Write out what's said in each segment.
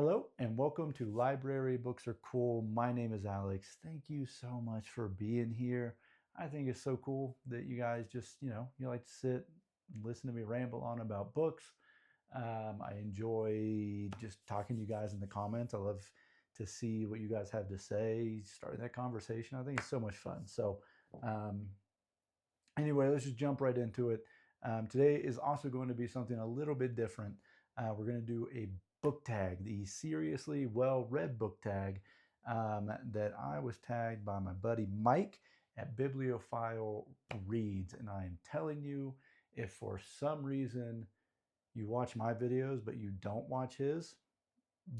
Hello and welcome to Library Books Are Cool. My name is Alex. Thank you so much for being here. I think it's so cool that you guys just, you like to sit and listen to me ramble on about books. I enjoy just talking to you guys in the comments. I love to see what you guys have to say, starting that conversation. I think it's so much fun. So, um, anyway, let's just jump right into it. Today is also going to be something a little bit different. We're going to do a book tag, the seriously well-read book tag that I was tagged by my buddy Mike at Bibliophile Reads. And I am telling you, if for some reason you watch my videos but you don't watch his,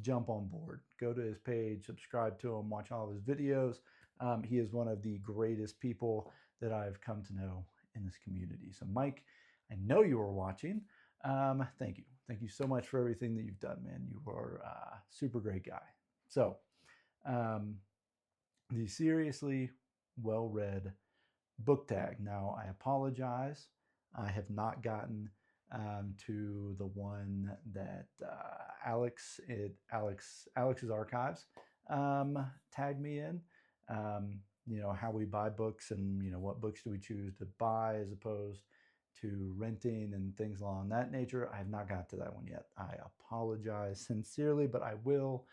jump on board. Go to his page, subscribe to him, watch all of his videos. He is one of the greatest people that I've come to know in this community. So Mike, I know you are watching. Thank you. Thank you so much for everything that you've done, man. You are a super great guy. So the seriously well-read book tag. Now, I apologize. I have not gotten to the one that Alex's Archives tagged me in. How we buy books and what books do we choose to buy as opposed to renting and things along that nature. I have not got to that one yet. I apologize sincerely, but I will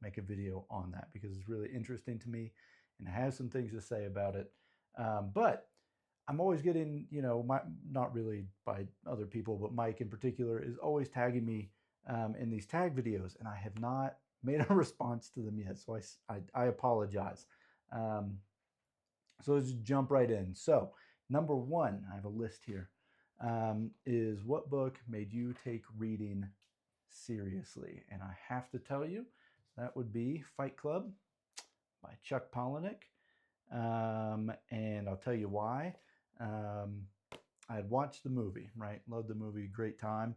make a video on that because it's really interesting to me and I have some things to say about it. But I'm always getting, not really by other people, but Mike in particular is always tagging me in these tag videos, and I have not made a response to them yet. So I apologize. So let's just jump right in. So number one, I have a list here, is what book made you take reading seriously? And I have to tell you, that would be Fight Club by Chuck Palahniuk. And I'll tell you why. I had watched the movie, right? Loved the movie, great time.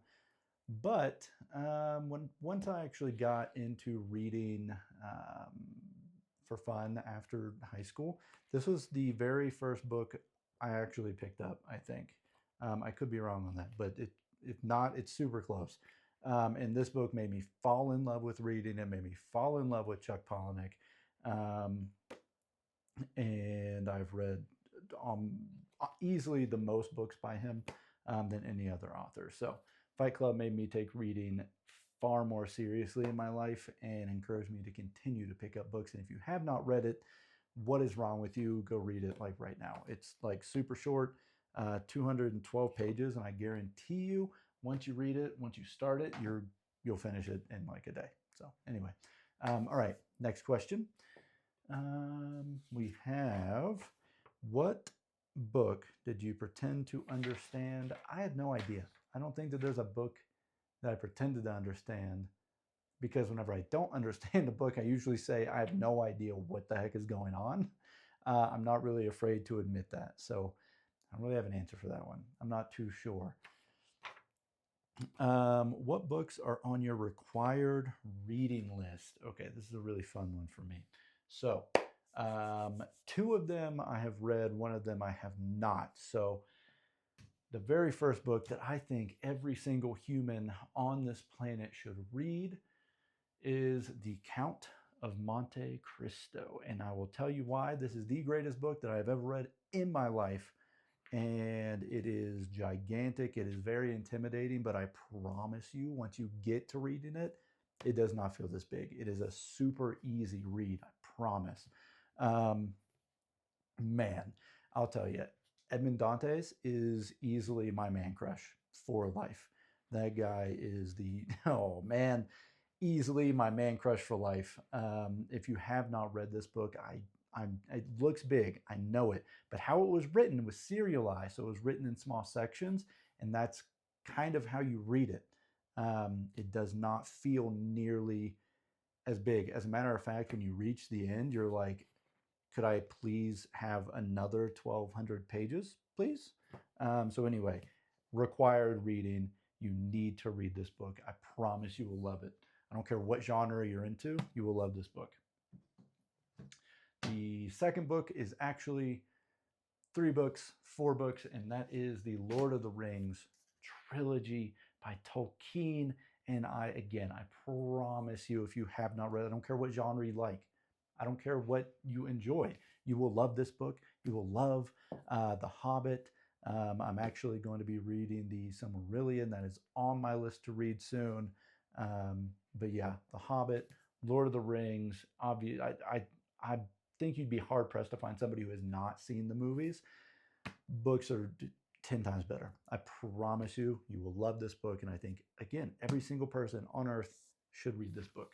But once I actually got into reading for fun after high school, this was the very first book I actually picked up, I think. I could be wrong on that, but if not, it's super close. And this book made me fall in love with reading. It made me fall in love with Chuck Palahniuk. And I've read easily the most books by him than any other author. So Fight Club made me take reading far more seriously in my life and encouraged me to continue to pick up books. And if you have not read it, what is wrong with you? Go read it like right now. It's like super short, 212 pages, and I guarantee you, once you read it, once you start it, you'll finish it in like a day. So anyway, all right, next question. We have, what book did you pretend to understand? I had no idea. I don't think that there's a book that I pretended to understand, because whenever I don't understand a book, I usually say I have no idea what the heck is going on. I'm not really afraid to admit that. So I don't really have an answer for that one. I'm not too sure. What books are on your required reading list? Okay, this is a really fun one for me. So two of them I have read, one of them I have not. So the very first book that I think every single human on this planet should read is The Count of Monte Cristo. And I will tell you why. This is the greatest book that I've ever read in my life. And it is gigantic. It is very intimidating, but I promise you, once you get to reading it, it does not feel this big. It is a super easy read, I promise. Man, I'll tell you, Edmond Dantes is easily my man crush for life. That guy is oh man, easily my man crush for life. If you have not read this book, it looks big, I know it, but how it was written was serialized, so it was written in small sections, and that's kind of how you read it. It does not feel nearly as big. As a matter of fact, when you reach the end, you're like, could I please have another 1,200 pages, please? So anyway, required reading. You need to read this book. I promise you will love it. I don't care what genre you're into, you will love this book. The second book is actually 4 books, and that is the Lord of the Rings trilogy by Tolkien And I promise you, if you have not read it, I don't care what genre you like, I don't care what you enjoy, you will love this book. You will love The Hobbit. I'm actually going to be reading the Silmarillion. That is on my list to read soon. But yeah, The Hobbit, Lord of the Rings. Obviously, I think you'd be hard pressed to find somebody who has not seen the movies. Books are 10 times better. I promise you, you will love this book. And I think, again, every single person on earth should read this book.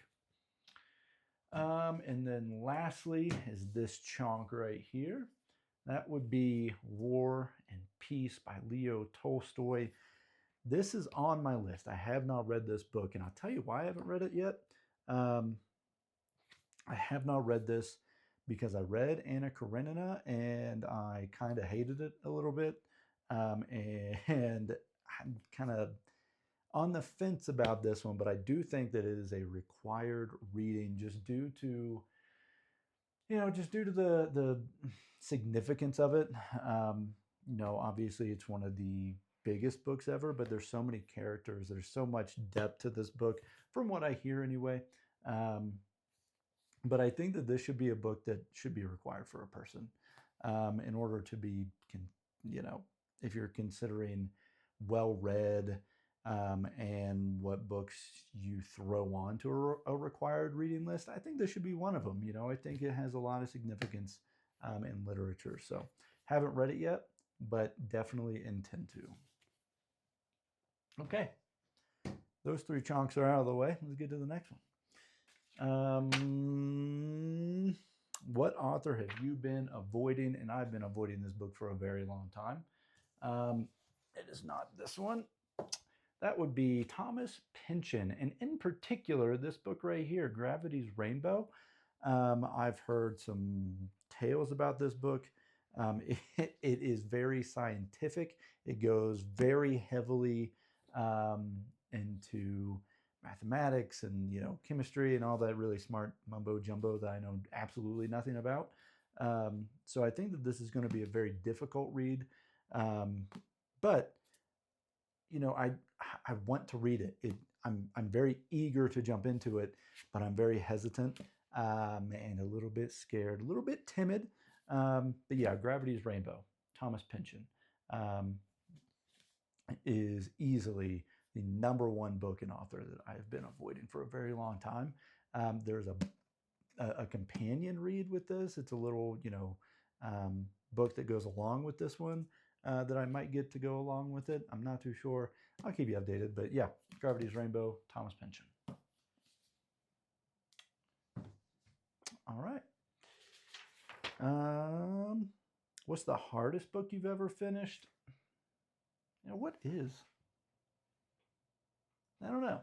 And then lastly is this chunk right here. That would be War and Peace by Leo Tolstoy. This is on my list. I have not read this book, and I'll tell you why I haven't read it yet. I have not read this because I read Anna Karenina, and I kind of hated it a little bit. And I'm kind of on the fence about this one, but I do think that it is a required reading just due to, the significance of it. Obviously it's one of the biggest books ever, but there's so many characters. There's so much depth to this book, from what I hear anyway. But I think that this should be a book that should be required for a person in order to be, if you're considering well-read and what books you throw onto a required reading list, I think this should be one of them. I think it has a lot of significance in literature. So haven't read it yet, but definitely intend to. Okay, those three chunks are out of the way. Let's get to the next one. What author have you been avoiding? And I've been avoiding this book for a very long time. It is not this one. That would be Thomas Pynchon. And in particular, this book right here, Gravity's Rainbow. I've heard some tales about this book. It is very scientific. It goes very heavily into mathematics and chemistry and all that really smart mumbo jumbo that I know absolutely nothing about. So I think that this is going to be a very difficult read, but I want to read it. I'm very eager to jump into it, but I'm very hesitant and a little bit scared, a little bit timid. But yeah, Gravity's Rainbow, Thomas Pynchon, is easily the #1 book and author that I have been avoiding for a very long time. There's a companion read with this. It's a little, book that goes along with this one that I might get to go along with it. I'm not too sure. I'll keep you updated. But yeah, Gravity's Rainbow, Thomas Pynchon. All right. What's the hardest book you've ever finished? What is? I don't know.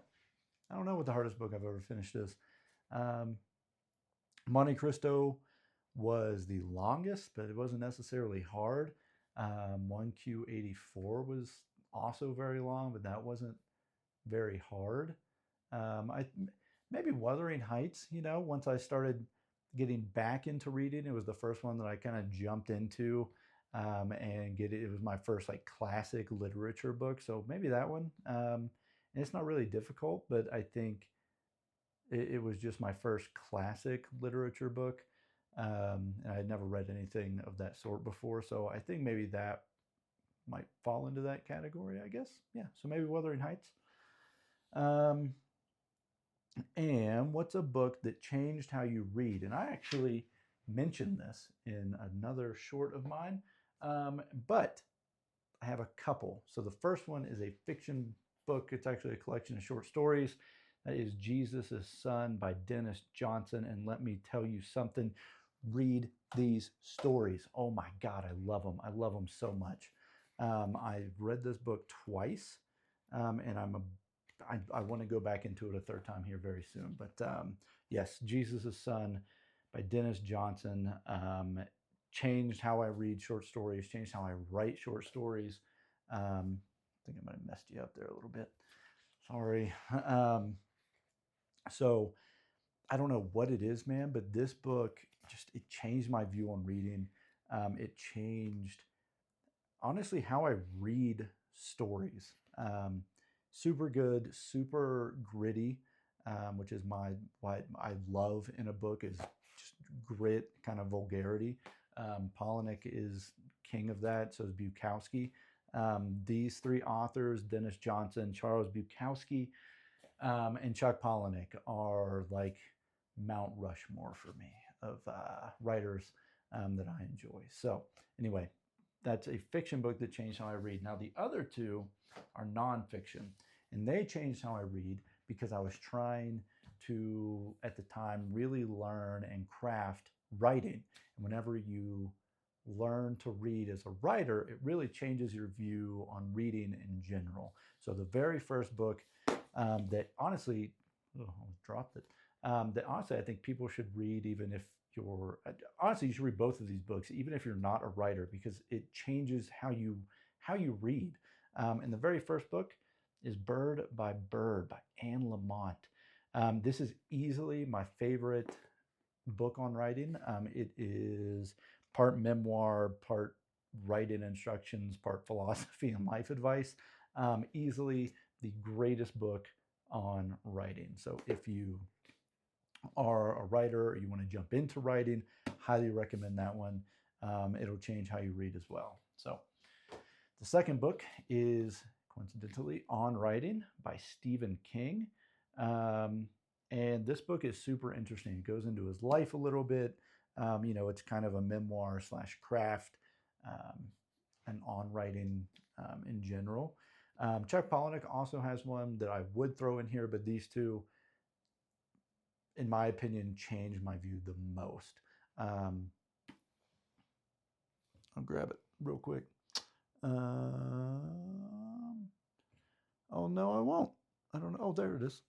I don't know what the hardest book I've ever finished is. Monte Cristo was the longest, but it wasn't necessarily hard. 1Q84 was also very long, but that wasn't very hard. Maybe Wuthering Heights, once I started getting back into reading, it was the first one that I kind of jumped into and it was my first classic literature book. So maybe that one. And it's not really difficult, but I think it was just my first classic literature book. And I had never read anything of that sort before. So I think maybe that might fall into that category, I guess. Yeah, so maybe Wuthering Heights. And what's a book that changed how you read? And I actually mentioned this in another short of mine, but I have a couple. So the first one is a fiction book. It's actually a collection of short stories. That is Jesus' Son by Dennis Johnson. And let me tell you something. Read these stories. Oh my God, I love them. I love them so much. I've read this book twice, and I want to go back into it a third time here very soon. But yes, Jesus' Son by Dennis Johnson changed how I read short stories, changed how I write short stories. I think I might have messed you up there a little bit. Sorry. So I don't know what it is, man, but this book it changed my view on reading. It changed, honestly, how I read stories. super good, super gritty, which is what I love in a book is just grit, kind of vulgarity. Palahniuk is king of that, so is Bukowski. These three authors, Dennis Johnson, Charles Bukowski, and Chuck Palahniuk, are like Mount Rushmore for me of writers that I enjoy. So anyway, that's a fiction book that changed how I read. Now the other two are nonfiction, and they changed how I read because I was trying to, at the time, really learn and craft writing. And whenever you learn to read as a writer, it really changes your view on reading in general. So the very first book that honestly, I dropped it, that honestly I think people should read, even if you're, honestly you should read both of these books, even if you're not a writer, because it changes how you read. And the very first book is Bird by Bird by Anne Lamott. This is easily my favorite book on writing. It is part memoir, part writing instructions, part philosophy and life advice. Easily the greatest book on writing. So if you are a writer or you want to jump into writing, highly recommend that one. It'll change how you read as well. So the second book is coincidentally On Writing by Stephen King. And this book is super interesting. It goes into his life a little bit. It's kind of a memoir / craft and on writing in general. Chuck Palahniuk also has one that I would throw in here, but these two, in my opinion, changed my view the most. I'll grab it real quick. Oh, no, I won't. I don't know. Oh, there it is.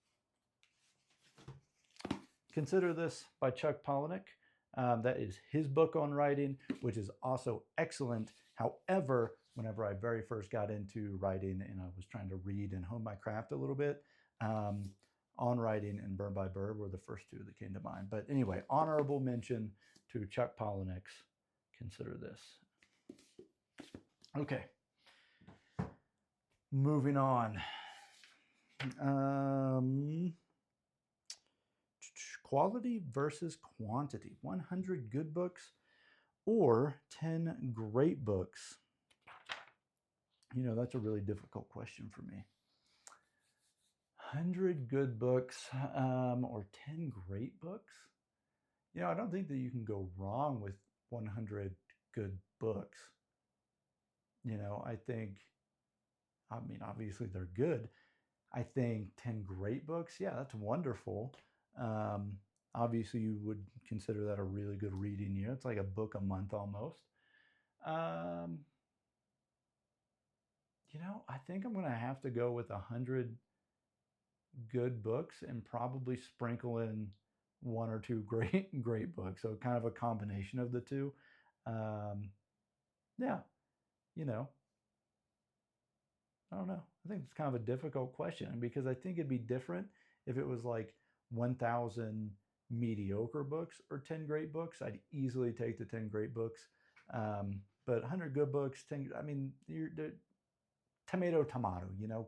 Consider This by Chuck Palahniuk. That is his book on writing, which is also excellent. However, whenever I very first got into writing and I was trying to read and hone my craft a little bit, On Writing and Bird by Bird were the first two that came to mind. But anyway, honorable mention to Chuck Palahniuk's Consider This. Okay. Moving on. Quality versus quantity. 100 good books or 10 great books? That's a really difficult question for me. 100 good books or 10 great books? I don't think that you can go wrong with 100 good books. Obviously they're good. I think 10 great books, yeah, that's wonderful. Obviously you would consider that a really good reading year. It's like a book a month almost. I think I'm going to have to go with 100 good books and probably sprinkle in one or two great books. So kind of a combination of the two. Yeah, I don't know. I think it's kind of a difficult question because I think it'd be different if it was like 1,000 mediocre books or 10 great books. I'd easily take the 10 great books. But 100 good books, 10, you're tomato,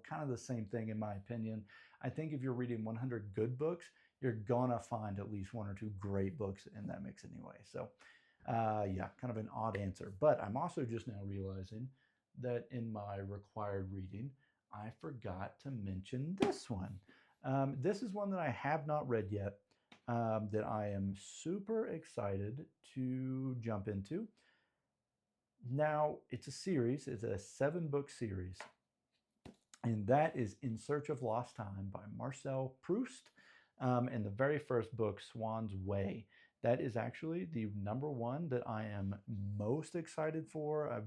kind of the same thing in my opinion. I think if you're reading 100 good books, you're gonna find at least one or two great books in that mix anyway. So yeah, kind of an odd answer. But I'm also just now realizing that in my required reading, I forgot to mention this one. This is one that I have not read yet, that I am super excited to jump into. Now, it's a series. It's a 7-book series, and that is In Search of Lost Time by Marcel Proust. And the very first book, Swan's Way. That is actually the #1 that I am most excited for.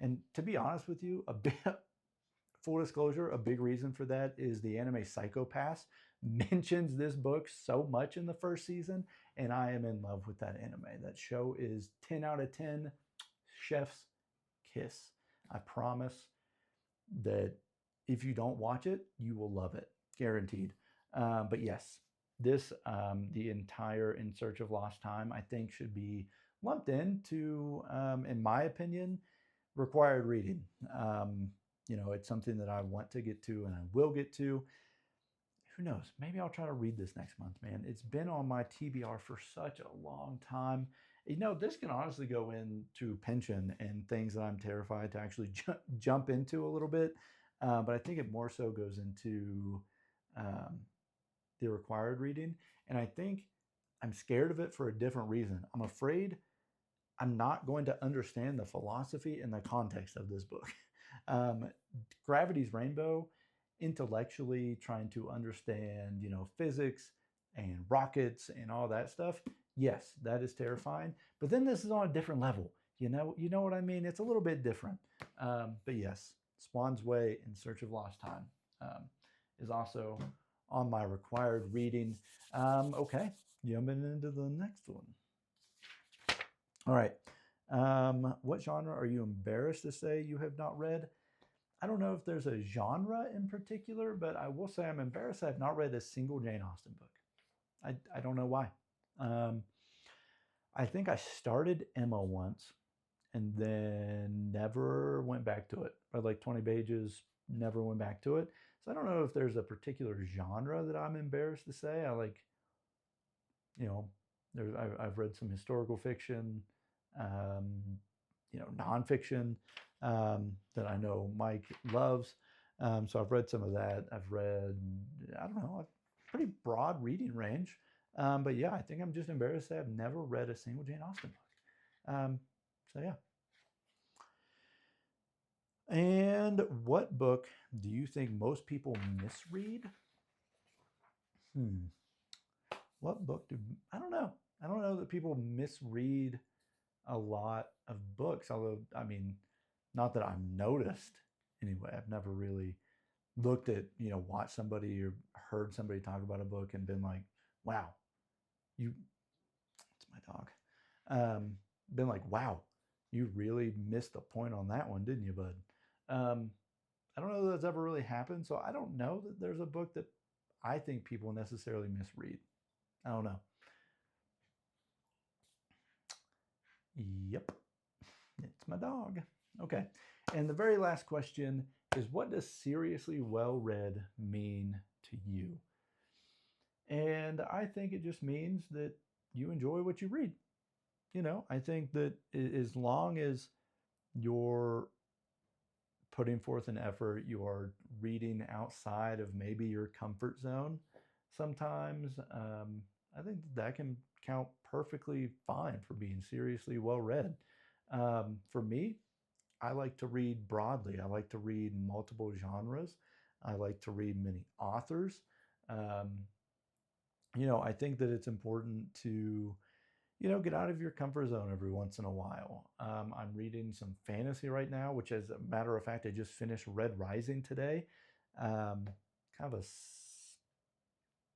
And to be honest with you, full disclosure, a big reason for that is the anime Psycho-Pass mentions this book so much in the first season, and I am in love with that anime. That show is 10 out of 10. Chef's kiss. I promise that if you don't watch it, you will love it. Guaranteed. But yes, this, the entire In Search of Lost Time, I think should be lumped into, in my opinion, required reading. You know, it's something that I want to get to and I will get to. Who knows? Maybe I'll try to read this next month, man. It's been on my TBR for such a long time. You know, this can honestly go into pension and things that I'm terrified to actually jump into a little bit. But I think it more so goes into the required reading. And I think I'm scared of it for a different reason. I'm afraid I'm not going to understand the philosophy and the context of this book. Gravity's Rainbow, intellectually trying to understand, you know, physics and rockets and all that stuff. Yes, that is terrifying. But then this is on a different level. You know what I mean? It's a little bit different. But yes, Swan's Way in Search of Lost Time is also on my required reading. Okay, jumping into the next one. All right. What genre are you embarrassed to say you have not read? I don't know if there's a genre in particular, but I will say I'm embarrassed I have not read a single Jane Austen book. I don't know why. I think I started Emma once and then never went back to it. Read like 20 pages, never went back to it. So I don't know if there's a particular genre that I'm embarrassed to say. I like, you know, I've read some historical fiction, you know, nonfiction that I know Mike loves. So I've read some of that. I've read, I don't know, a pretty broad reading range. But yeah, I think I'm just embarrassed that I've never read a single Jane Austen book. So yeah. And what book do you think most people misread? What book I don't know. I don't know that people misread a lot of books, although, I mean, not that I've noticed anyway. I've never really looked at, you know, watched somebody or heard somebody talk about a book and been like, wow, it's my dog. Been like, wow, you really missed the point on that one, didn't you, bud? I don't know that that's ever really happened. So I don't know that there's a book that I think people necessarily misread. I don't know. Yep, it's my dog. Okay, and the very last question is, what does seriously well-read mean to you? And I think it just means that you enjoy what you read. You know, I think that as long as you're putting forth an effort, you are reading outside of maybe your comfort zone sometimes, I think that can count perfectly fine for being seriously well read. For me, I like to read broadly. I like to read multiple genres. I like to read many authors. You know, I think that it's important to, you know, get out of your comfort zone every once in a while. I'm reading some fantasy right now, which, as a matter of fact, I just finished Red Rising today. Kind of a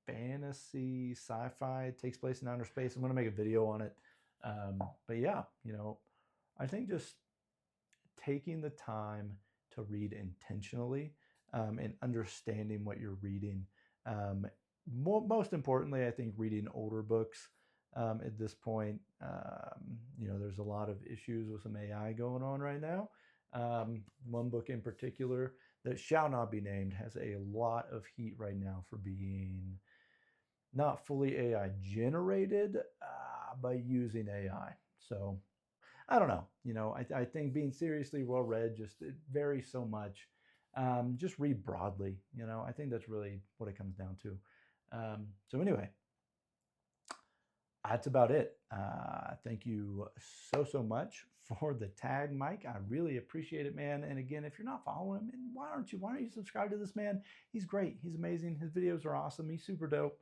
fantasy sci-fi, takes place in outer space. I'm going to make a video on it. But yeah, you know, I think just taking the time to read intentionally and understanding what you're reading. Most importantly, I think reading older books at this point. You know, there's a lot of issues with some AI going on right now. One book in particular that shall not be named has a lot of heat right now for being not fully AI generated, but using AI. So I don't know. You know, I think being seriously well read, just it varies so much. Just read broadly. You know, I think that's really what it comes down to. So anyway, that's about it. Thank you so much for the tag, Mike. I really appreciate it, man. And again, if you're not following him, why don't you subscribe to this man? He's great. He's amazing. His videos are awesome. He's super dope.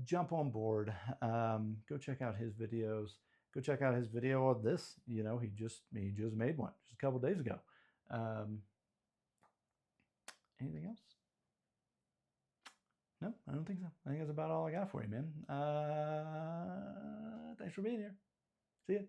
Jump on board. Go check out his videos. Go check out his video of this. You know, he just made one just a couple days ago. Anything else? No, I don't think so. I think that's about all I got for you, man. Thanks for being here. See ya.